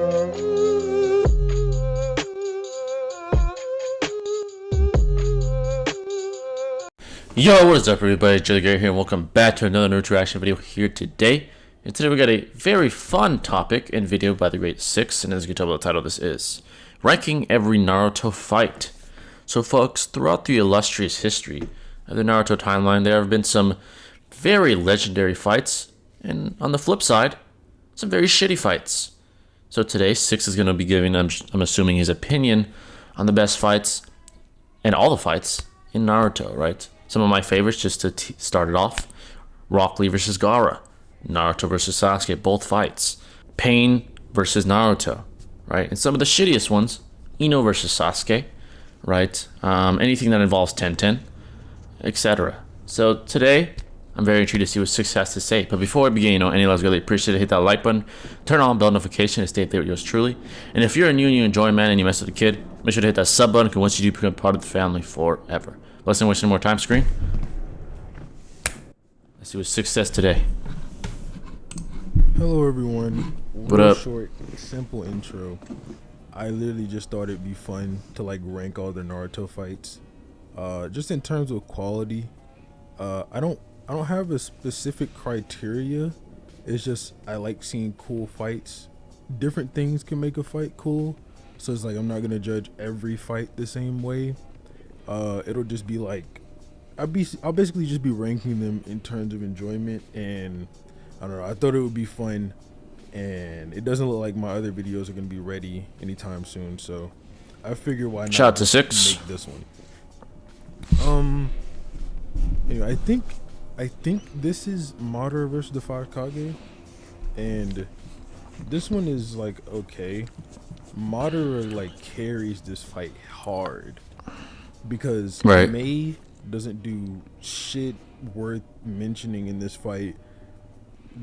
Yo, what is up everybody, Jelly Gara here and welcome back to another Naruto reaction video here today. And today we got a very fun topic and video by the great Six, and as you can tell by the title, this is ranking every Naruto fight. So folks, throughout the illustrious history of the Naruto timeline, there have been some very legendary fights, and on the flip side, some very shitty fights. So today, Six is going to be giving, I'm assuming, his opinion on the best fights and all the fights in Naruto, right? Some of my favorites, just to start it off: Rock Lee versus Gara, Naruto versus Sasuke, both fights. Pain versus Naruto, right? And some of the shittiest ones, Ino versus Sasuke, right? Anything that involves Tenten, etc. So today, I'm very intrigued to see what Six has to say. But before we begin, any loves really appreciate it. Hit that like button, turn on bell notification to stay up there with yours truly. And if you're new and you enjoy, man, and you mess with a kid, make sure to hit that sub button, because once you do, become part of the family forever. Let's not waste any more time, screen. Let's see what Six says today. Hello everyone. What up? Short, simple intro. I literally just thought it'd be fun to like rank all the Naruto fights. Just in terms of quality. I don't have a specific criteria. It's just I like seeing cool fights. Different things can make a fight cool. So it's like I'm not gonna judge every fight the same way. It'll just be like I'll basically just be ranking them in terms of enjoyment, and I don't know, I thought it would be fun, and it doesn't look like my other videos are gonna be ready anytime soon, so I figure why not shout out to Six. make this one. Anyway, I think this is Madara versus the Five Kage, and this one is like okay. Madara like carries this fight hard, because right. May doesn't do shit worth mentioning in this fight.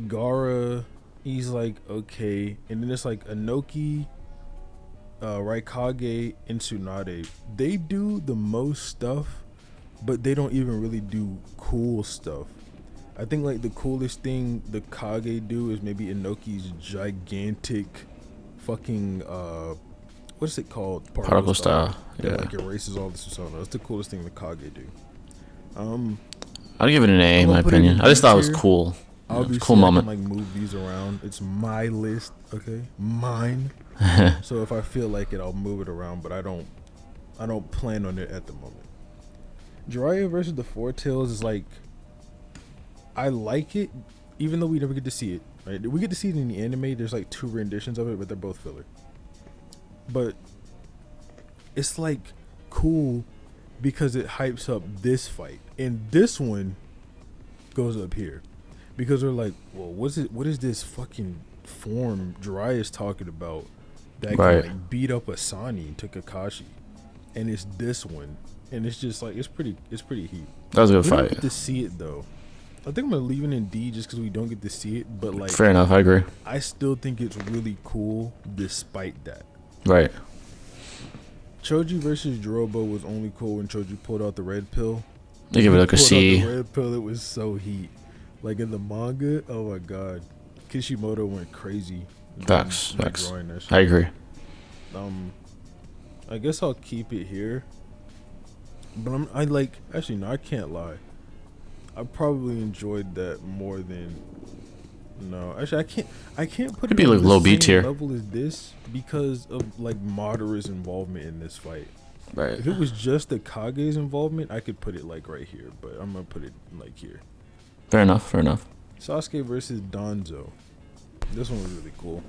Gara, he's like okay, and then it's like Inoki, Raikage, and Tsunade. They do the most stuff, but they don't even really do cool stuff. I think like the coolest thing the Kage do is maybe Inoki's gigantic fucking what is it called? Particle style. That Yeah. like erases all the Susanoo. That's the coolest thing the Kage do. I'd give it an A in my opinion. I just thought it was cool. Obviously, cool moment. I can like move these around. It's my list, okay? Mine. So if I feel like it, I'll move it around, but I don't plan on it at the moment. Jiraiya versus the Four Tails is like, I like it, even though we never get to see it. Right? We get to see it in the anime. There's like 2 renditions of it, but they're both filler. But it's like cool because it hypes up this fight, and this one goes up here because they're like, well, what is this fucking form Jiraiya's talking about that right. can like beat up Asani to Kakashi, and it's this one, and it's just like it's pretty heat. That was a good We fight. don't get to see it though. I think I'm gonna leave it in D just because we don't get to see it, but like fair enough, I agree. I still think it's really cool despite that. Right. Choji versus Jirobo was only cool when Choji pulled out the red pill. They give it like a C. The red pill, it was so heat. Like in the manga, oh my god, Kishimoto went crazy. Facts. Drawing that shit. I agree. I guess I'll keep it here. But actually no, I can't lie. I probably enjoyed that more than. No, actually, I can't put Could it be on like the low B same tier. level as this because of like Madara's involvement in this fight. Right. If it was just the Kage's involvement, I could put it like right here, but I'm gonna put it like here. Fair enough. Sasuke versus Danzo. This one was really cool.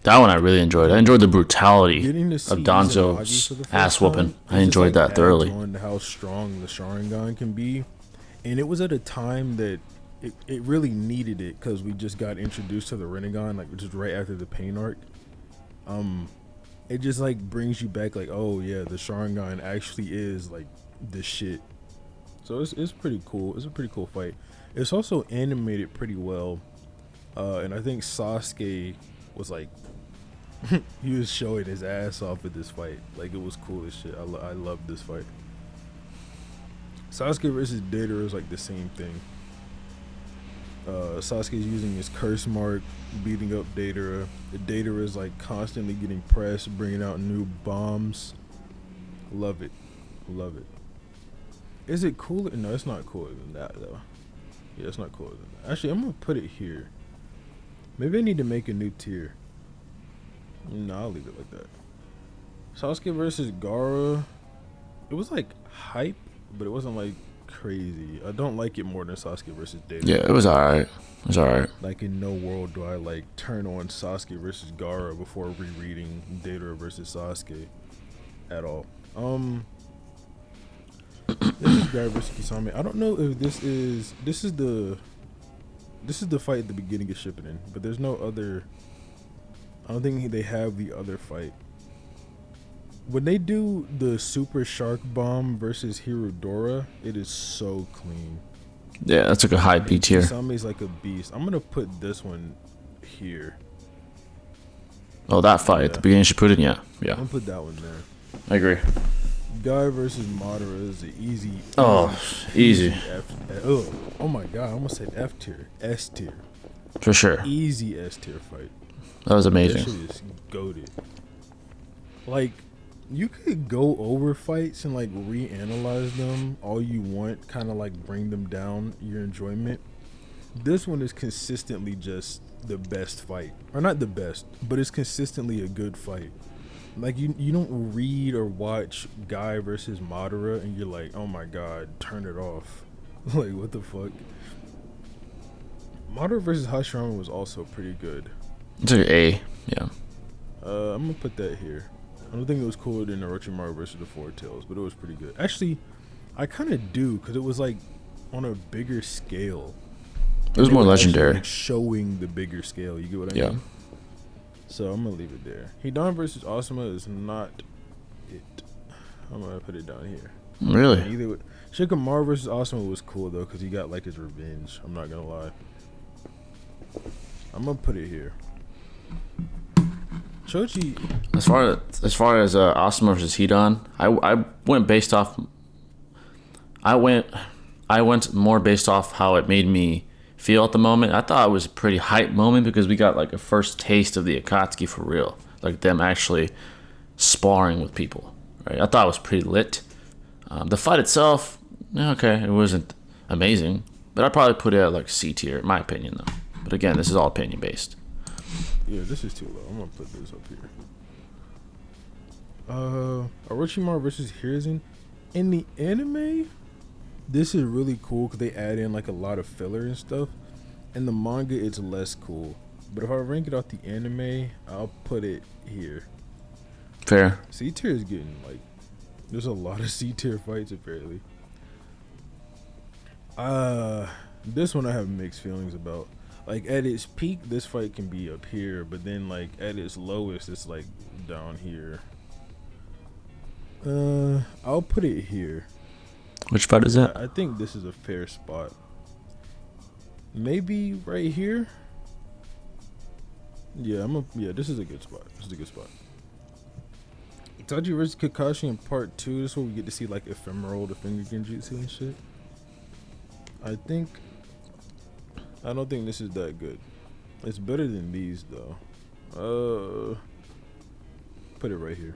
That one I really enjoyed. I enjoyed the brutality Getting to of see Izanagi Danzo's for the first ass whooping. time, I it just, enjoyed like, that thoroughly. adds on to how strong the Sharingan can be, and it was at a time that it really needed it because we just got introduced to the Rinnegan, like which is right after the Pain arc. It just like brings you back, like, oh yeah, the Sharingan actually is like the shit. So it's pretty cool. It's a pretty cool fight. It's also animated pretty well, and I think Sasuke was like he was showing his ass off at this fight. Like, it was cool as shit. I loved this fight. Sasuke versus Deidara is like the same thing. Sasuke's using his curse mark, beating up Datara. The Datara is like constantly getting pressed, bringing out new bombs. Love it, love it. Is it cooler? No, it's not cooler than that though. Yeah, it's not cooler than that. Actually, I'm gonna put it here. Maybe I need to make a new tier. No, I'll leave it like that. Sasuke versus Gara. It was like hype, but it wasn't like crazy. I don't like it more than Sasuke versus Data. Yeah, it was alright. It was alright. Like in no world do I like turn on Sasuke versus Gara before rereading Data versus Sasuke at all. This is Gara versus Kisame. I don't know if this is the fight at the beginning of Shippuden, but there's no other. I don't think they have the other fight. When they do the Super Shark Bomb versus Hirodora, it is so clean. Yeah, that's like a high B tier. Kisame's like a beast. I'm gonna put this one here. Oh, that fight at the beginning of Shippuden, yeah. I'm gonna put that one there. I agree. Guy versus Madara is an easy. Easy. Oh my god, I almost said F tier. S tier. For sure. Easy S tier fight. That was amazing. That shit is goated. Like, you could go over fights and like reanalyze them all you want, kind of like bring them down your enjoyment. This one is consistently just the best fight, or not the best, but it's consistently a good fight. Like you don't read or watch Guy versus Madara and you're like, oh my god, turn it off. Like, what the fuck? Madara versus Hashirama was also pretty good. It's like an A, yeah. I'm gonna put that here. I don't think it was cooler than Orochimaru versus the Four Tails, but it was pretty good. Actually, I kind of do, because it was like on a bigger scale. It was more legendary. Like showing the bigger scale. You get what I mean? So I'm gonna leave it there. Hidan versus Asuma is not it. I'm gonna put it down here. Really? Either way. Shikamaru versus Asuma was cool though, because he got like his revenge. I'm not gonna lie. I'm gonna put it here. Choji. As far as Asuma versus Hidan, I went based off. I went more based off how it made me feel at the moment. I thought it was a pretty hype moment because we got like a first taste of the Akatsuki for real, like them actually sparring with people. Right? I thought it was pretty lit. The fight itself, okay, it wasn't amazing, but I'd probably put it at like C tier, in my opinion though. But again, this is all opinion based. Yeah, this is too low. I'm gonna put this up here. Orochimaru versus Hiruzen. In the anime, this is really cool because they add in like a lot of filler and stuff. In the manga, it's less cool. But if I rank it off the anime, I'll put it here. Fair. C tier is getting like, there's a lot of C tier fights apparently. This one I have mixed feelings about. Like at its peak, this fight can be up here, but then like at its lowest, it's like down here. I'll put it here. Which fight is that? I think this is a fair spot. Maybe right here. Yeah, this is a good spot. This is a good spot. Itachi vs Kakashi in part 2. This is where we get to see like ephemeral, the finger genjutsu and shit. I don't think this is that good. It's better than these though. Put it right here.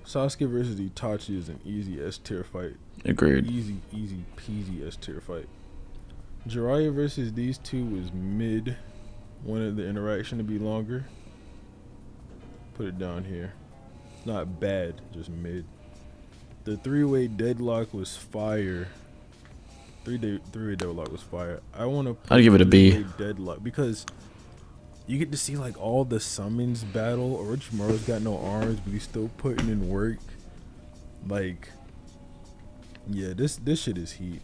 Sasuke versus Itachi is an easy S tier fight. Agreed. Easy peasy S tier fight. Jiraiya versus these two was mid. Wanted the interaction to be longer. Put it down here. Not bad, just mid. The three-way deadlock was fire. Three-way deadlock was fire. I want to. I'd give it a B. Deadlock because you get to see like all the summons battle. Orochimaru's got no arms, but he's still putting in work. Like, yeah, this shit is heat.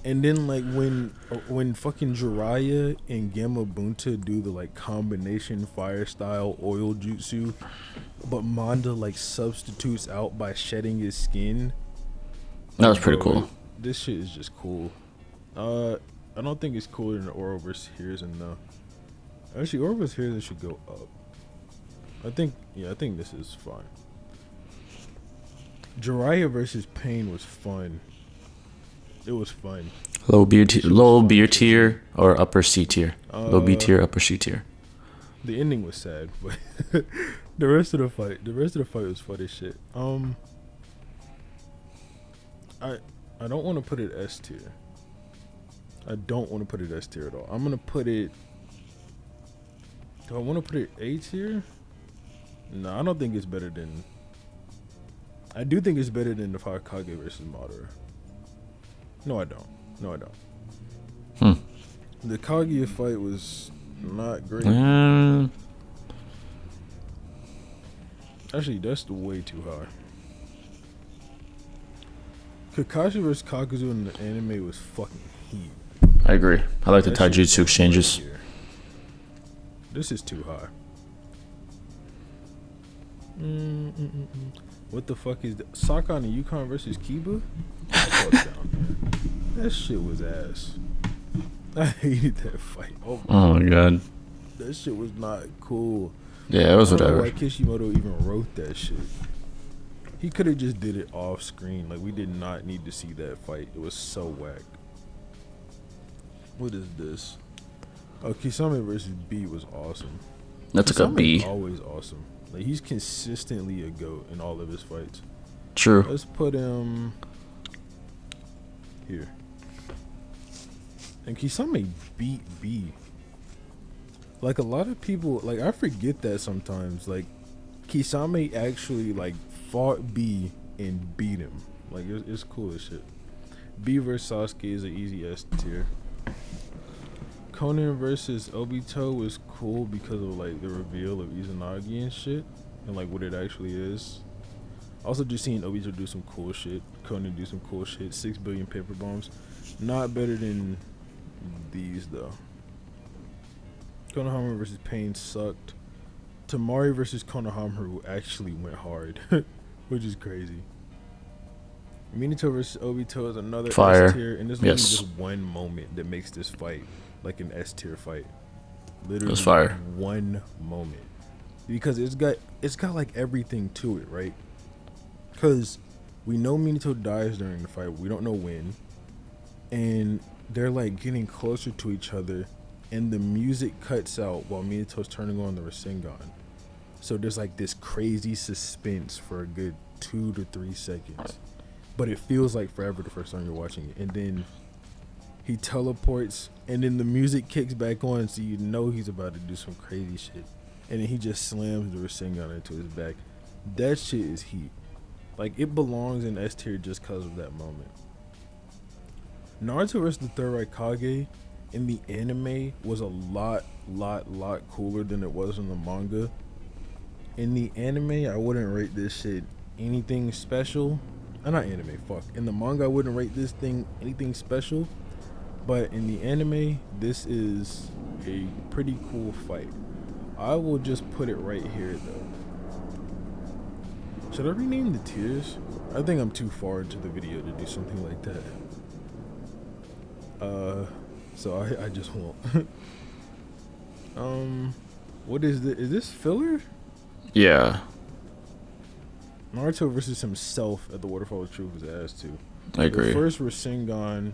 And then like when fucking Jiraiya and Gamabunta do the like combination fire style oil jutsu, but Manda like substitutes out by shedding his skin. That was pretty cool. This shit is just cool. I don't think it's cooler than Oro versus Hiruzen though. Actually, Oro versus Hiruzen should go up. I think this is fine. Jiraiya versus Pain was fun. It was fun. Low B tier or upper C tier. Low B tier, upper C tier. The ending was sad, but the rest of the fight was fun as shit. I don't want to put it S tier. I don't want to put it S tier at all. I'm gonna put it. Do I want to put it A tier? No, I don't think it's better than. I do think it's better than the Kage versus Madara. No, I don't. The Kaguya fight was not great. Actually, that's way too high. Kakashi vs Kakuzu in the anime was fucking heat. I agree. I like the taijutsu exchanges. Right, this is too high. What the fuck is that? Sakon and Yukon versus Kiba? That shit was ass. I hated that fight. Oh my god. That shit was not cool. Yeah, it was whatever. Why Kishimoto even wrote that shit? He could have just did it off screen. Like, we did not need to see that fight. It was so whack. What is this? Oh, Kisame versus B was awesome. That's like a B. Always awesome. Like, he's consistently a GOAT in all of his fights. True. Let's put him here. And Kisame beat B. Like, a lot of people, like, I forget that sometimes. Like, Kisame actually, like, fought B and beat him. Like, it's cool as shit. B versus Sasuke is an easy S tier. Conan versus Obito was cool because of, like, the reveal of Izanagi and shit. And, like, what it actually is. Also, just seeing Obito do some cool shit. Conan do some cool shit. 6 billion paper bombs. Not better than these, though. Konohamaru versus Pain sucked. Tamari versus Konohamaru actually went hard, which is crazy. Minato versus Obito is another Fire. S tier, and this is just one moment that makes this fight like an S tier fight. Literally, it was fire. One moment, because it's got like everything to it, right? Because we know Minato dies during the fight, we don't know when, and they're like getting closer to each other. And the music cuts out while Minato's turning on the Rasengan. So there's like this crazy suspense for a good 2 to 3 seconds. But it feels like forever the first time you're watching it. And then he teleports, and then the music kicks back on, so you know he's about to do some crazy shit. And then he just slams the Rasengan into his back. That shit is heat. Like, it belongs in S tier just because of that moment. Naruto vs. the Third Raikage in the anime was a lot cooler than it was in the manga. In the anime, I wouldn't rate this shit anything special. Not anime, fuck. In the manga, I wouldn't rate this thing anything special. But in the anime, this is a pretty cool fight. I will just put it right here, though. Should I rename the tiers? I think I'm too far into the video to do something like that. So I just won't. What is this? Is this filler? Yeah. Naruto versus himself at the Waterfall of Truth is ass too. I agree. The first Rasengan,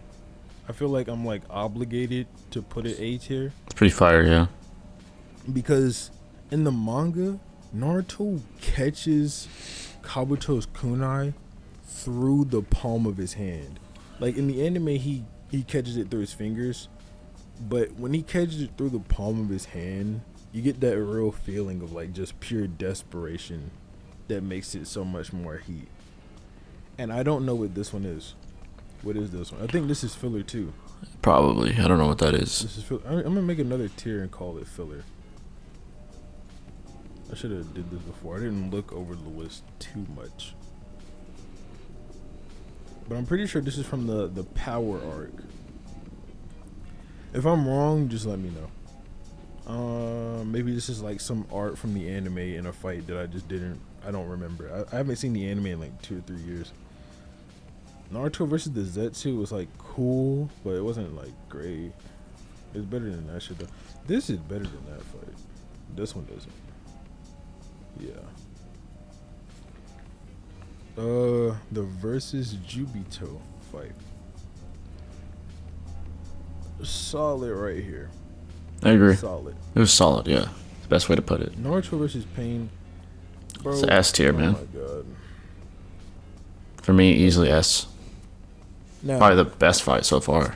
I feel like I'm like obligated to put it A tier. It's pretty fire, yeah. Because in the manga, Naruto catches Kabuto's kunai through the palm of his hand. Like, in the anime, he catches it through his fingers, but when he catches it through the palm of his hand, you get that real feeling of like just pure desperation that makes it so much more heat. And I don't know what this one is. What is this one? I think this is filler too. Probably. I don't know what that is. This is filler. I'm gonna make another tier and call it filler. I should have did this before. I didn't look over the list too much. But I'm pretty sure this is from the power arc. If I'm wrong, just let me know. Maybe this is like some art from the anime in a fight that I don't remember. I haven't seen the anime in like 2 or 3 years. Naruto versus the Zetsu was like cool, but it wasn't like great. It's better than that shit though. This is better than that fight. This one doesn't. Yeah. The versus Jubito fight. solid right here. I agree. Solid. It was solid, yeah. The best way to put it. Naruto versus Pain. Bro, It's an S tier, man. Oh my god. For me, easily S. Now, Probably the best fight so far.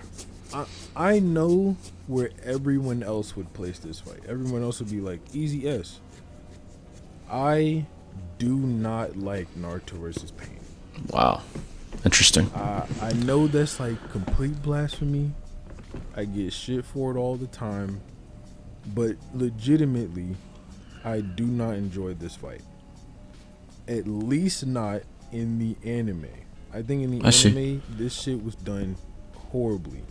I know where everyone else would place this fight. Everyone else would be like, easy S. I do not like Naruto versus Pain. Wow. Interesting. I know that's like complete blasphemy. I get shit for it all the time. But legitimately, I do not enjoy this fight. At least not in the anime. I think in the anime, this shit was done horribly.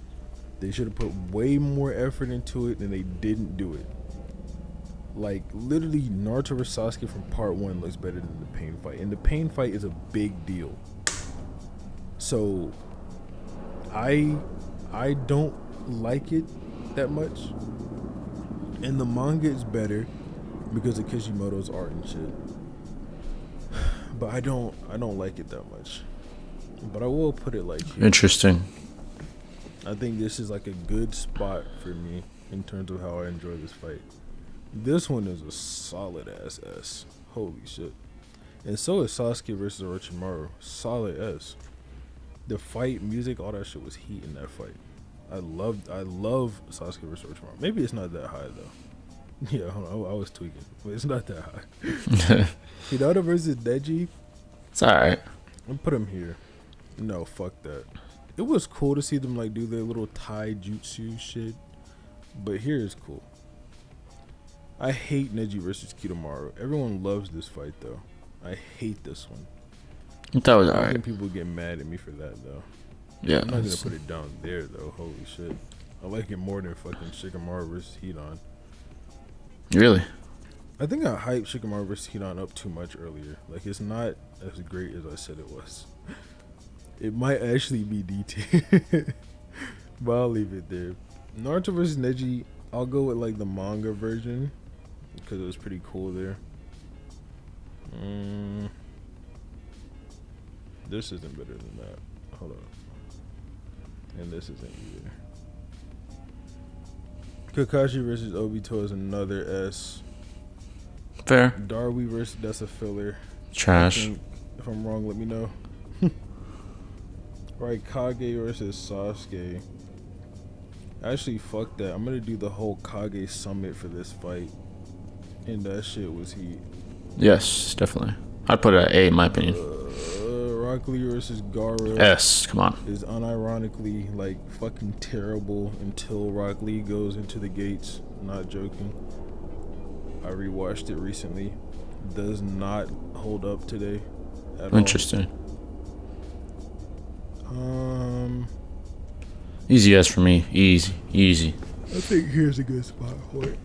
They should have put way more effort into it, and they didn't do it. Like, literally, Naruto vs. Sasuke from part 1 looks better than the Pain fight. And the Pain fight is a big deal. So, I don't like it that much. And the manga is better because of Kishimoto's art and shit. But I don't like it that much. But I will put it like here. Interesting. I think this is like a good spot for me in terms of how I enjoy this fight. This one is a solid ass S. Holy shit. And so is Sasuke versus Orochimaru. Solid S. The fight, music, all that shit was heat in that fight. I love Sasuke versus Orochimaru. Maybe it's not that high though. Yeah, hold on, I was tweaking. But it's not that high. Hinata versus Neji. It's alright. I'll put him here. No, fuck that. It was cool to see them like do their little Tai Jutsu shit, but here is cool. I hate Neji versus Kidomaru. Everyone loves this fight though. I hate this one. That was I alright. think people get mad at me for that though. Yeah. I'm not gonna put it down there though. Holy shit. I like it more than fucking Shikamaru versus Hidan. Really? I think I hyped Shikamaru versus Hidan up too much earlier. Like, it's not as great as I said it was. It might actually be D tier. But I'll leave it there. Naruto versus Neji, I'll go with like the manga version because it was pretty cool there. This isn't better than that. Hold on. And this isn't either. Kakashi versus Obito is another S. Fair. Darby versus, that's a filler. Trash. If I'm wrong, let me know. Right, Kage versus Sasuke. Actually, fuck that. I'm gonna do the whole Kage summit for this fight. And that shit was heat. Yes, definitely. I'd put it at A in my opinion. Rock Lee versus Gara. S, come on. Is unironically like fucking terrible until Rock Lee goes into the gates. Not joking. I rewatched it recently. Does not hold up today at Interesting. all. Easy S for me. Easy. Easy. I think here's a good spot for it.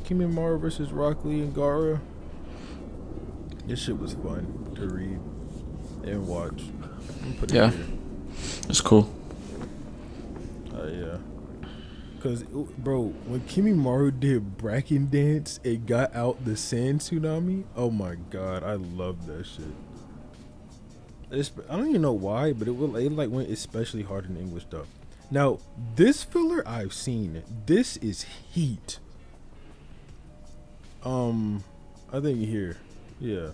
Kimimaro versus Rock Lee and Gara. This shit was fun to read and watch. Yeah. It's cool. Yeah. Cause, bro, when Kimimaro did Bracken Dance, it got out the sand tsunami. Oh my god, I love that shit. I don't even know why, but it like went especially hard in English dub. Now, this filler I've seen, this is heat. I think here, yeah,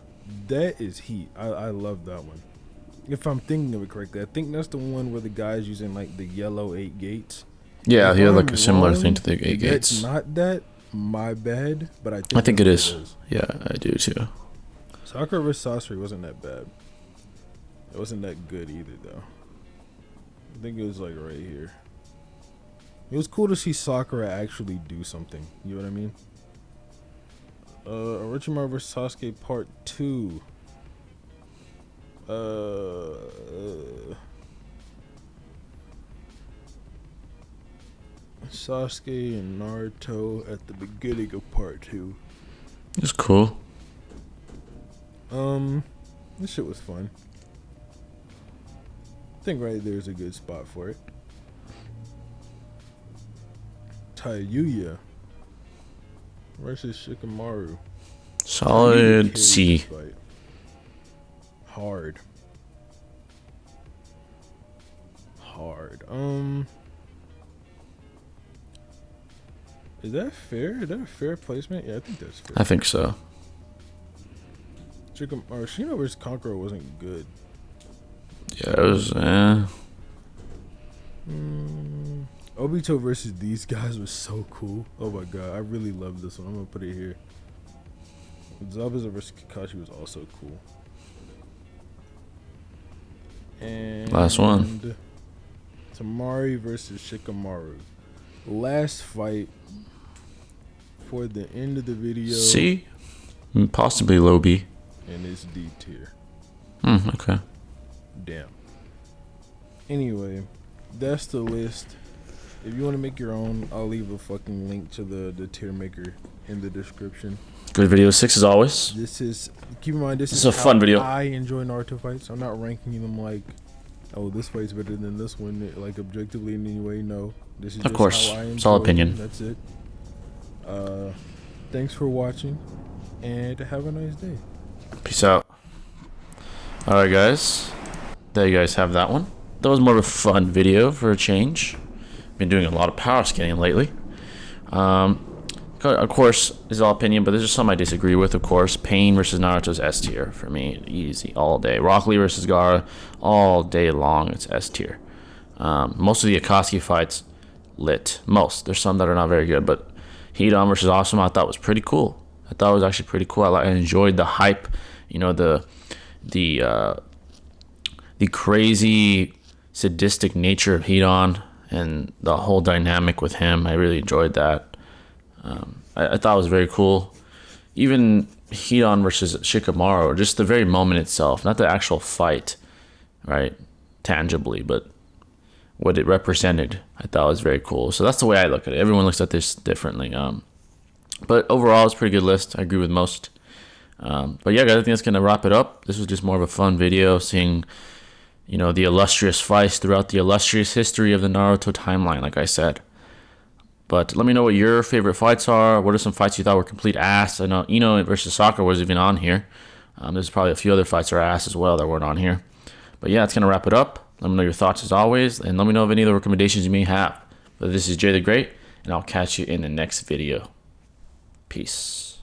that is heat. I love that one. If I'm thinking of it correctly, I think that's the one where the guy's using like the yellow 8 gates. Yeah, he had like I'm a similar wrong, thing to the 8 gates. It's not that. My bad, but I think it that's is. what it is. Yeah, I do too. Sakura vs. Sasori wasn't that bad. It wasn't that good either, though. I think it was like right here. It was cool to see Sakura actually do something. You know what I mean? Orochimaru vs. Sasuke Part 2. Sasuke and Naruto at the beginning of Part 2. It's cool. This shit was fun. I think right there's a good spot for it. Tayuya versus Shikamaru. Solid C. Fight. Hard. hard. Is that fair? Is that a fair placement? Yeah, I think that's fair. I think so. Shino vs. Conqueror wasn't good. Yeah, it was. Obito versus these guys was so cool. Oh my god, I really love this one. I'm gonna put it here. Zabuza versus Kakashi was also cool. And Last one. Tamari versus Shikamaru. Last fight for the end of the video. C? Possibly low B. And it's D tier. Okay. Damn. Anyway, that's the list. If you want to make your own, I'll leave a fucking link to the tier maker in the description. Good video, 6 as always. This is, keep in mind, this is is a fun video. I enjoy Naruto fights. I'm not ranking them like, oh, this fight's better than this one, like objectively in any way. No, this is Of just course, how I enjoy it's all opinion. them. That's it. Thanks for watching, and have a nice day. Peace out. Alright guys, there you guys have that one. That was more of a fun video for a change. Been doing a lot of power scaling lately. Of course, this is all opinion, but there's just some I disagree with, of course. Pain versus Naruto's S tier for me. Easy, all day. Rock Lee versus Gara, all day long, it's S tier. Most of the Akatsuki fights, lit. Most. There's some that are not very good, but Hidan versus Asuma I thought was pretty cool. I thought it was actually pretty cool. I enjoyed the hype, you know, the crazy sadistic nature of Hidan and the whole dynamic with him. I really enjoyed that. I thought it was very cool. Even Hidan versus Shikamaru, just the very moment itself, not the actual fight, right, tangibly, but what it represented, I thought was very cool. So that's the way I look at it. Everyone looks at this differently. But overall, it's a pretty good list. I agree with most. But yeah, guys, I think that's going to wrap it up. This was just more of a fun video, seeing, you know, the illustrious fights throughout the illustrious history of the Naruto timeline, like I said. But let me know what your favorite fights are. What are some fights you thought were complete ass? I know Ino versus Sakura was even on here. There's probably a few other fights that are ass as well that weren't on here. But yeah, it's going to wrap it up. Let me know your thoughts as always. And let me know of any of the recommendations you may have. But this is Jay the Great, and I'll catch you in the next video. Peace.